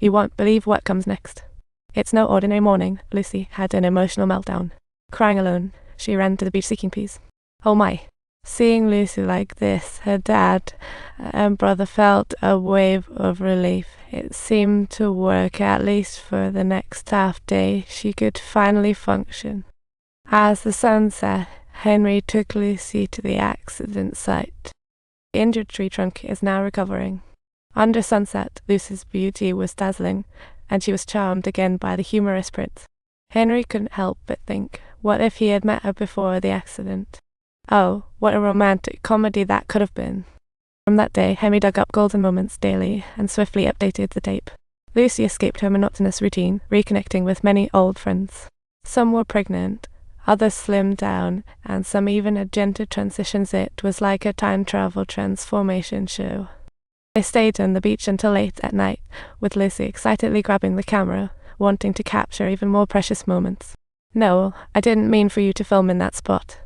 You won't believe what comes next. It's no ordinary morning. Lucy had an emotional meltdown. Crying alone, she ran to the beach seeking peace. Oh my. Seeing Lucy like this, her dad and brother felt a wave of relief. It seemed to work, at least for the next half day. She could finally function. As the sun set, Henry took Lucy to the accident site. The injured tree trunk is now recovering. Under sunset, Lucy's beauty was dazzling, and she was charmed again by the humorous prince. Henry couldn't help but think, what if he had met her before the accident? Oh, what a romantic comedy that could have been. From that day, Henry dug up golden moments daily and swiftly updated the tape. Lucy escaped her monotonous routine, reconnecting with many old friends. Some were pregnant, others slimmed down, and some even had gentle transitions. It was like a time travel transformation show. They stayed on the beach until late at night, with Lucy excitedly grabbing the camera, wanting to capture even more precious moments. No, I didn't mean for you to film in that spot.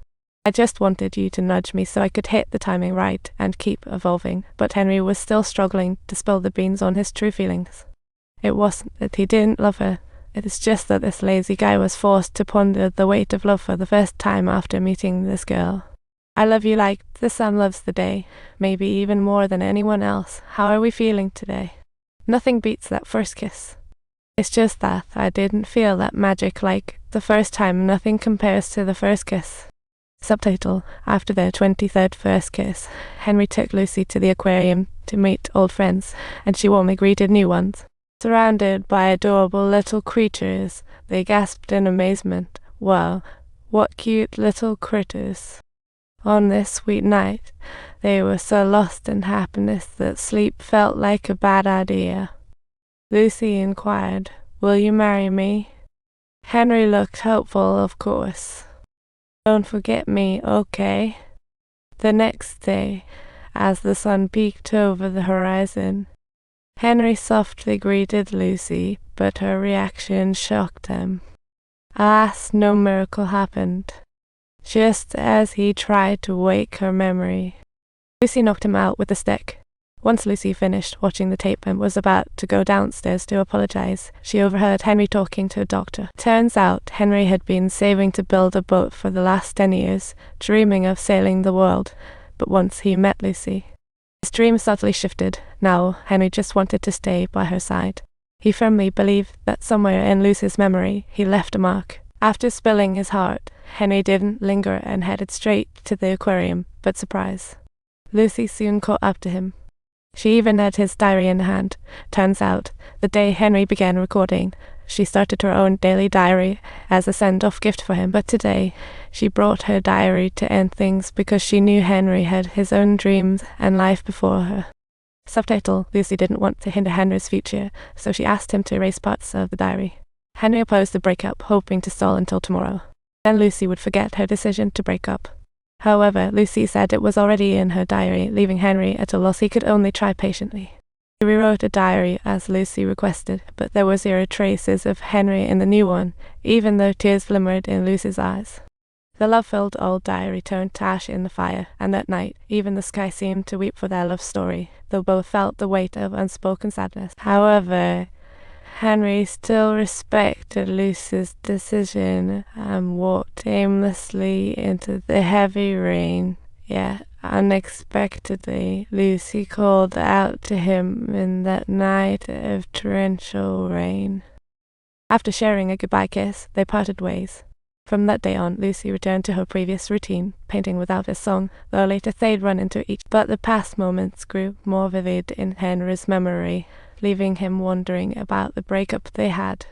I just wanted you to nudge me so I could hit the timing right and keep evolving. But Henry was still struggling to spill the beans on his true feelings. It wasn't that he didn't love her. It is just that this lazy guy was forced to ponder the weight of love for the first time after meeting this girl. I love you like the sun loves the day, maybe even more than anyone else. How are we feeling today? Nothing beats that first kiss. It's just that I didn't feel that magic like the first time. Nothing compares to the first kiss. Subtitle: After their 23rd first kiss, Henry took Lucy to the aquarium to meet old friends, and she warmly greeted new ones. Surrounded by adorable little creatures, they gasped in amazement. Wow, what cute little critters. On this sweet night, they were so lost in happiness that sleep felt like a bad idea. Lucy inquired, "Will you marry me?" Henry looked hopeful, of course. "Don't forget me, okay?" The next day, as the sun peeked over the horizon, Henry softly greeted Lucy, but her reaction shocked him. Alas, no miracle happened. Just as he tried to wake her memory, Lucy knocked him out with a stick. Once Lucy finished watching the tape and was about to go downstairs to apologize, she overheard Henry talking to a doctor. Turns out Henry had been saving to build a boat for the last 10 years, dreaming of sailing the world. But once he met Lucy, his dream subtly shifted. Now Henry just wanted to stay by her side. He firmly believed that somewhere in Lucy's memory he left a mark. After spilling his heart, Henry didn't linger and headed straight to the aquarium, but surprise, Lucy soon caught up to him. She even had his diary in hand. Turns out, the day Henry began recording, she started her own daily diary as a send-off gift for him. But today, she brought her diary to end things because she knew Henry had his own dreams and life before her. Subtitle: Lucy didn't want to hinder Henry's future, so she asked him to erase parts of the diary. Henry opposed the breakup, hoping to stall until tomorrow. Then Lucy would forget her decision to break up. However, Lucy said it was already in her diary, leaving Henry at a loss. He could only try patiently. He rewrote a diary as Lucy requested, but there were 0 traces of Henry in the new one, even though tears glimmered in Lucy's eyes. The love-filled old diary turned to ash in the fire, and that night, even the sky seemed to weep for their love story, though both felt the weight of unspoken sadness. However, Henry still respected Lucy's decision and walked aimlessly into the heavy rain. Yet, unexpectedly, Lucy called out to him in that night of torrential rain. After sharing a goodbye kiss, they parted ways. From that day on, Lucy returned to her previous routine, painting without a song, though later they'd run into each. But the past moments grew more vivid in Henry's memory, leaving him wondering about the breakup they had.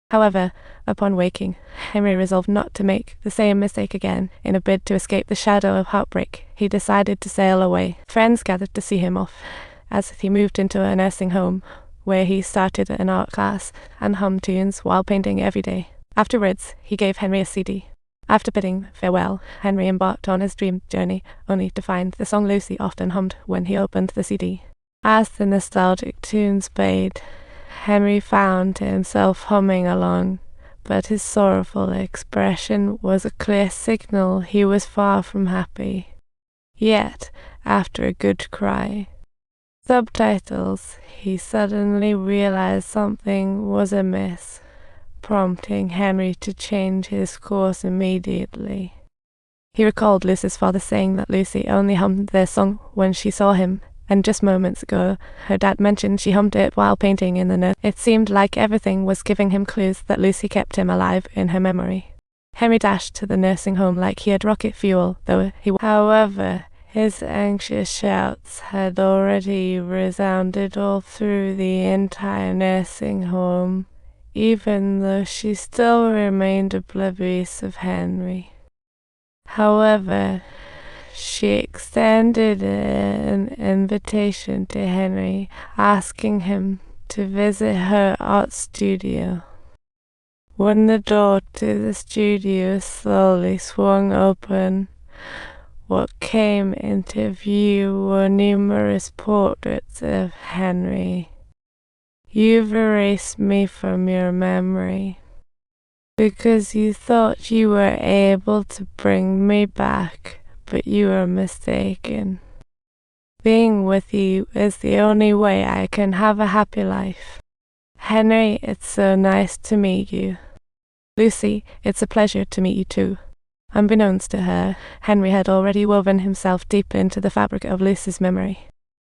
However, upon waking, Henry resolved not to make the same mistake again. In a bid to escape the shadow of heartbreak, he decided to sail away. Friends gathered to see him off, as he moved into a nursing home, where he started an art class and hummed tunes while painting every day. Afterwards, he gave Henry a CD. After bidding farewell, Henry embarked on his dream journey, only to find the song Lucy often hummed when he opened the CD. As the nostalgic tunes played, Henry found himself humming along, but his sorrowful expression was a clear signal he was far from happy. Yet, after a good cry, subtitles, he suddenly realized something was amiss, prompting Henry to change his course immediately. He recalled Lucy's father saying that Lucy only hummed their song when she saw him, and just moments ago, her dad mentioned she hummed it while painting in the nursery. It seemed like everything was giving him clues that Lucy kept him alive in her memory. Henry dashed to the nursing home like he had rocket fuel, However, his anxious shouts had already resounded all through the entire nursing home, even though she still remained oblivious of Henry. However, she extended an invitation to Henry, asking him to visit her art studio. When the door to the studio slowly swung open, what came into view were numerous portraits of Henry. "You've erased me from your memory, because you thought you were able to bring me back, but you were mistaken. Being with you is the only way I can have a happy life. Henry, it's so nice to meet you. Lucy, it's a pleasure to meet you too." Unbeknownst to her, Henry had already woven himself deep into the fabric of Lucy's memory.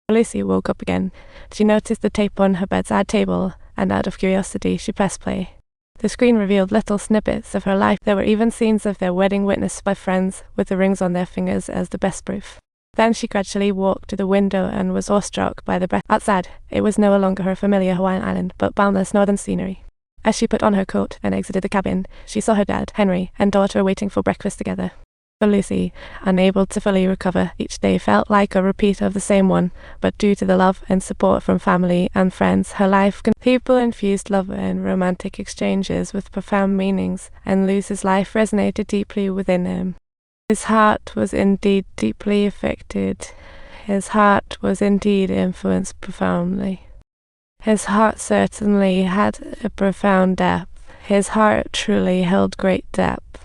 Lucy woke up again. She noticed the tape on her bedside table, and out of curiosity she pressed play. The screen revealed little snippets of her life. There were even scenes of their wedding witnessed by friends, with the rings on their fingers as the best proof. Then she gradually walked to the window and was awestruck by the breath outside. It was no longer her familiar Hawaiian island, but boundless northern scenery. As she put on her coat and exited the cabin, she saw her dad, Henry, and daughter waiting for breakfast together. For Lucy, unable to fully recover, each day felt like a repeat of the same one, but due to the love and support from family and friends, her life people infused love and romantic exchanges with profound meanings, and Lucy's life resonated deeply within him. His heart was indeed deeply affected. His heart was indeed influenced profoundly. His heart certainly had a profound depth. His heart truly held great depth.